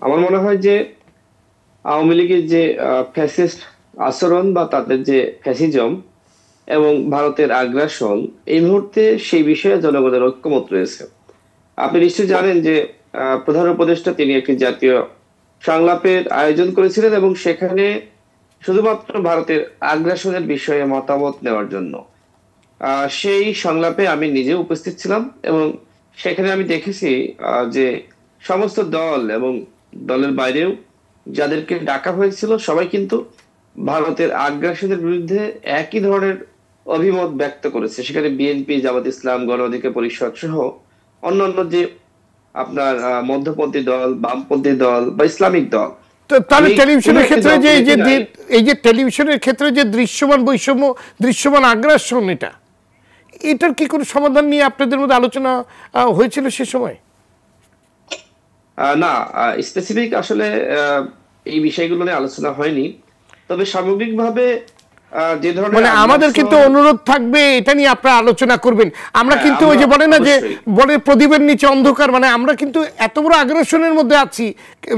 আমার মনে হয় যে আওয়ামী লীগের যে ফ্যাসিস্ট আচরণ বা তাদের যে ফ্যাসিজম এবং ভারতের আগ্রাসন, এই মুহূর্তে সেই বিষয়ে জনগণের ঐক্যমত রয়েছে। আপনি নিশ্চয়ই জানেন যে প্রধান উপদেষ্টা তিনি একটি জাতীয় সংলাপের আয়োজন করেছিলেন এবং সেখানে শুধুমাত্র ভারতের আগ্রাসনের বিষয়ে মতামত নেওয়ার জন্য সেই সংলাপে আমি নিজে উপস্থিত ছিলাম। এবং সেখানে আমি দেখেছি যে সমস্ত দল এবং দলের বাইরেও যাদেরকে ডাকা হয়েছিল সবাই কিন্তু ভারতের আগ্রাসনের বিরুদ্ধে একই ধরনের অভিমত ব্যক্ত করেছে। সেখানে বিএনপি, জামাত ইসলাম, গণ অধিকার পরিষদ সহ অন্যান্য যে আপনার মধ্যপন্থী দল, বামপন্থী দল বা ইসলামিক দল, তো তাহলে আমি কোন টেলিভিশনের একটি ক্ষেত্রে দল যে দেখি নাই। এই যে টেলিভিশনের ক্ষেত্রে যে দৃশ্যমান বৈষম্য, দৃশ্যমান আগ্রাসন, এটার কি কোনো সমাধান নিয়ে আপনাদের মধ্যে আলোচনা হয়েছিল সে সময়? না, স্পেসিফিক আসলে এই বিষয়গুলো নিয়ে আলোচনা হয়নি। তবে সামগ্রিকভাবে যে ধরনের মানে আমাদের কিন্তু আগ্রাসন। অনুরোধ থাকবে এটা নিয়ে আপনারা আলোচনা করবেন। আমরা হ্যাঁ, কিন্তু ওই আমরা যে বলে না যে অবশ্যই। বলে প্রদীপের নিচে অন্ধকার, মানে আমরা কিন্তু এত বড় আগ্রাসনের মধ্যে আছি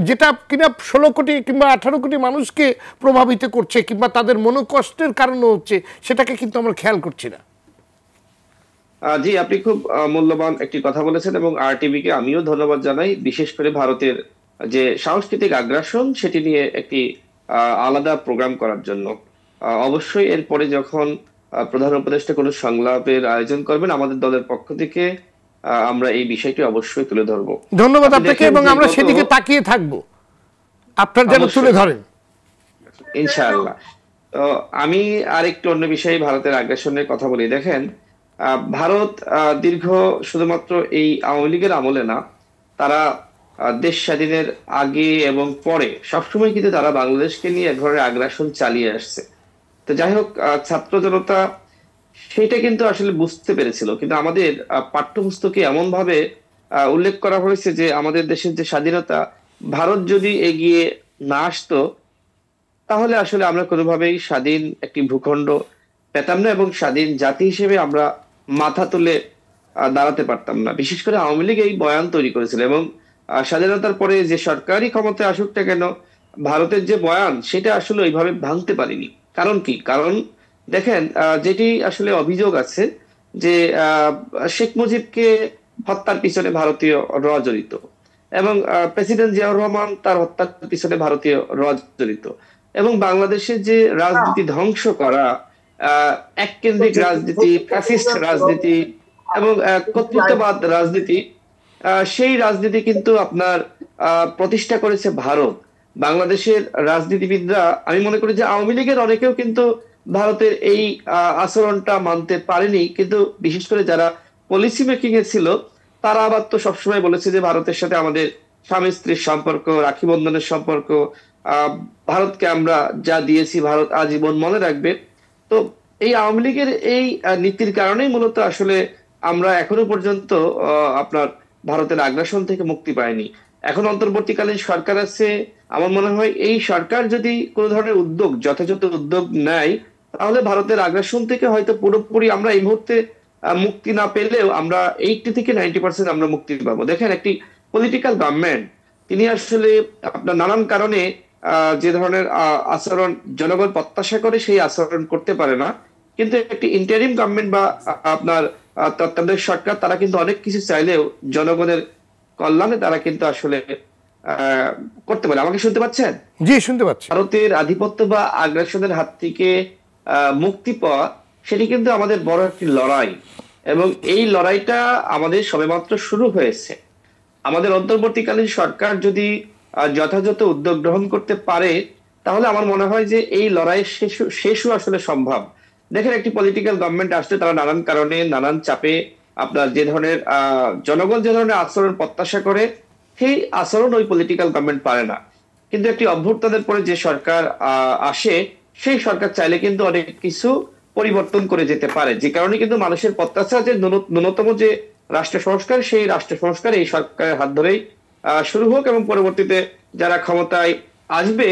যেটা কিনা 16 কোটি কিংবা 18 কোটি মানুষকে প্রভাবিত করছে কিংবা তাদের মনোকষ্টের কারণ হচ্ছে, সেটাকে কিন্তু আমরা খেয়াল করছি না। জি, আপনি খুব মূল্যবান একটি কথা বলেছেন এবং আরটিভি কে আমিও ধন্যবাদ জানাই, বিশেষ করে ভারতের যে সাংস্কৃতিক আগ্রাসন সেটি নিয়ে একটি আলাদা প্রোগ্রাম করার জন্য। অবশ্যই এরপরে যখন প্রধান উপদেষ্টা কোনো সংলাপের আয়োজন করবেন, আমাদের দলের পক্ষ থেকে আমরা এই বিষয়টি অবশ্যই তুলে ধরবো। ধন্যবাদ আপনি আপনাকে, দেখেন এবং যে আমরা গত সেদিকে তাকিয়ে থাকবো, আপনার যেন তুলে অবশ্যই ধরেন। ইনশাআল্লাহ। তো আমি আরেকটু অন্য বিষয়ে ভারতের আগ্রাসনের কথা বলি। দেখেন, ভারত দীর্ঘ শুধুমাত্র এই আওয়ামী লীগের আমলে না, তারা দেশ স্বাধীনের আগে এবং পরে সবসময় কিন্তু তারা বাংলাদেশকে নিয়ে এক ধরনের আগ্রাসন চালিয়ে আসছে। তো যাই হোক, ছাত্র জনতা সেটা কিন্তু আসলে বুঝতে পেরেছিল, কিন্তু আমাদের পাঠ্যপুস্তকে এমন ভাবে উল্লেখ করা হয়েছে যে আমাদের দেশের যে স্বাধীনতা, ভারত যদি এগিয়ে না আসতো তাহলে আসলে আমরা কোনোভাবেই স্বাধীন একটি ভূখণ্ড পেতাম না এবং স্বাধীন জাতি হিসেবে আমরা মাথা তুলে দাঁড়াতে পারতাম না। বিশেষ করে আওয়ামী লীগ এই বয়ান তৈরি করেছিল এবং স্বাধীনতার পরে যে সরকারি ক্ষমতায় আসুক না কেন, ভারতের যে বয়ান সেটা আসলে ওইভাবে ভাঙতে পারিনি। কারণ কি? কারণ দেখেন, যেটি আসলে অভিযোগ আছে যে আহ, শেখ মুজিবকে হত্যার পিছনে ভারতীয় র জড়িত এবং প্রেসিডেন্ট জিয়াউর রহমান তার হত্যার পিছনে ভারতীয় র জড়িত এবং বাংলাদেশের যে রাজনীতি ধ্বংস করা, এককেন্দ্রিক রাজনীতি, ফ্যাসিস্ট রাজনীতি এবং কর্তৃত্ববাদ রাজনীতি, সেই রাজনীতি কিন্তু আপনার প্রতিষ্ঠা করেছে ভারত। বাংলাদেশের রাজনীতিবিদরা, আমি মনে করি যে আওয়ামী লীগের অনেকেও কিন্তু ভারতের এই আচরণটা মানতে পারেনি, কিন্তু বিশেষ করে যারা পলিসি মেকিং এ ছিল তারা আবার তো সবসময় বলেছে যে ভারতের সাথে আমাদের স্বামী স্ত্রীর সম্পর্ক, রাখি বন্ধনের সম্পর্ক, আহ ভারতকে আমরা যা দিয়েছি ভারত আজীবন মনে রাখবে। তো এই আওয়ামী লীগের এই নীতির কারণেই মূলত আসলে আমরা এখনো পর্যন্ত আপনার ভারতের আগ্রাসন থেকে মুক্তি পাইনি। এখন অন্তর্বর্তীকালীন সরকার আছে। আমার মনে হয় এই সরকার যদি কোনো ধরনের উদ্যোগ, যথাযথ উদ্যোগ নেয়, তাহলে ভারতের আগ্রাসন থেকে হয়তো পুরোপুরি আমরা এই মুহূর্তে মুক্তি না পেলেও আমরা 80 থেকে 90% আমরা মুক্তি পাবো। দেখেন, একটি পলিটিক্যাল গভর্নমেন্ট তিনি আসলে আপনার নানান কারণে যে ধরনের আচরণ জনগণ প্রত্যাশা করে সেই আচরণ করতে পারে না, কিন্তু একটি ইন্টারিম গভর্নমেন্ট বা আপনার তত্ত্বাবধায়ক সরকার তারা কিন্তু অনেক কিছু চাইলেও জনগণের কল্যাণে তারা কিন্তু আসলে আহ করতে পারে। আমাকে শুনতে পাচ্ছেন? জি, শুনতে পাচ্ছি। ভারতের আধিপত্য বা আগ্রাসনের হাত থেকে মুক্তি পাওয়া, সেটি কিন্তু আমাদের বড় একটি লড়াই এবং এই লড়াইটা আমাদের সবেমাত্র শুরু হয়েছে। আমাদের অন্তর্বর্তীকালীন সরকার যদি যথাযথ উদ্যোগ গ্রহণ করতে পারে, তাহলে আমার মনে হয় যে এই লড়াই শেষও আসলে সম্ভব। দেখেন, একটি পলিটিক্যাল গভর্নমেন্ট আসলে তারা নানান কারণে, নানান চাপে আপনার যে ধরনের জনগণ যে ধরনের আচরণ প্রত্যাশা করে সেই আচরণ ওই পলিটিক্যাল গভর্নমেন্ট পারে না। কিন্তু একটি অভ্যুত্থানের পরে যে সরকার আসে, সেই সরকার চাইলে কিন্তু অনেক কিছু পরিবর্তন করে যেতে পারে, যে কারণে কিন্তু মানুষের প্রত্যাশা যে ন্যূনতম যে রাষ্ট্র সংস্কার, সেই রাষ্ট্র সংস্কার এই সরকারের হাত ধরেই শুরু হোক এবং পরবর্তীতে যারা ক্ষমতায় আসবে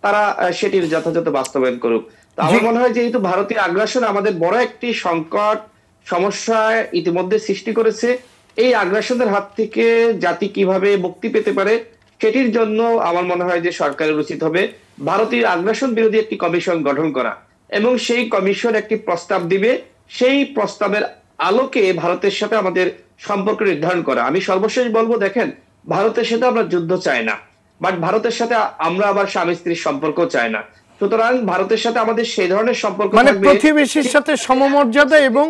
তারা সেটির যথাযথ বাস্তবায়ন করুক। তো জি, আমার মনে হয় যেহেতু ভারতীয় আগ্রাসন আমাদের বড় একটি সংকট, সমস্যা ইতিমধ্যে সৃষ্টি করেছে, এই আগ্রাসনের হাত থেকে জাতি কিভাবে মুক্তি পেতে পারে সেটির জন্য আমার মনে হয় যে সরকারের উচিত হবে ভারতীয় আগ্রাসন বিরোধী একটি কমিশন গঠন করা এবং সেই কমিশন একটি প্রস্তাব দিবে, সেই প্রস্তাবের আলোকে ভারতের সাথে আমাদের সম্পর্ক নির্ধারণ করা। আমি সর্বশেষ বলবো, দেখেন, ভারতের সাথে আমরা যুদ্ধ চাই না, বাট ভারতের সাথে আমরা আবার স্বামী স্ত্রীর সম্পর্ক চাই না। সুতরাং ভারতের সাথে আমাদের সেই ধরনের সম্পর্ক মানে থাকবে, প্রতিবেশীর সাথে সমমর্যাদা এবং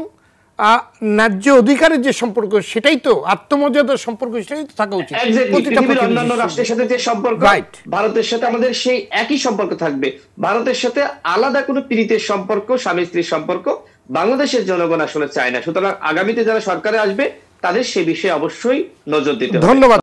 ন্যায্য অধিকারের যে সম্পর্ক, সেটাই তো আত্মমর্যাদার সম্পর্ক, সেটাই তো থাকা উচিত পৃথিবীর অন্যান্য রাষ্ট্রের সাথে যে সম্পর্ক, ভারতের সাথে আমাদের সেই একই সম্পর্ক থাকবে। ভারতের সাথে আলাদা কোনো প্রীতির সম্পর্ক, স্বামী স্ত্রীর সম্পর্ক বাংলাদেশের জনগণ আসলে চায় না। সুতরাং আগামীতে যারা সরকারে আসবে তাদের সে বিষয়ে অবশ্যই নজর দিতে হবে। ধন্যবাদ।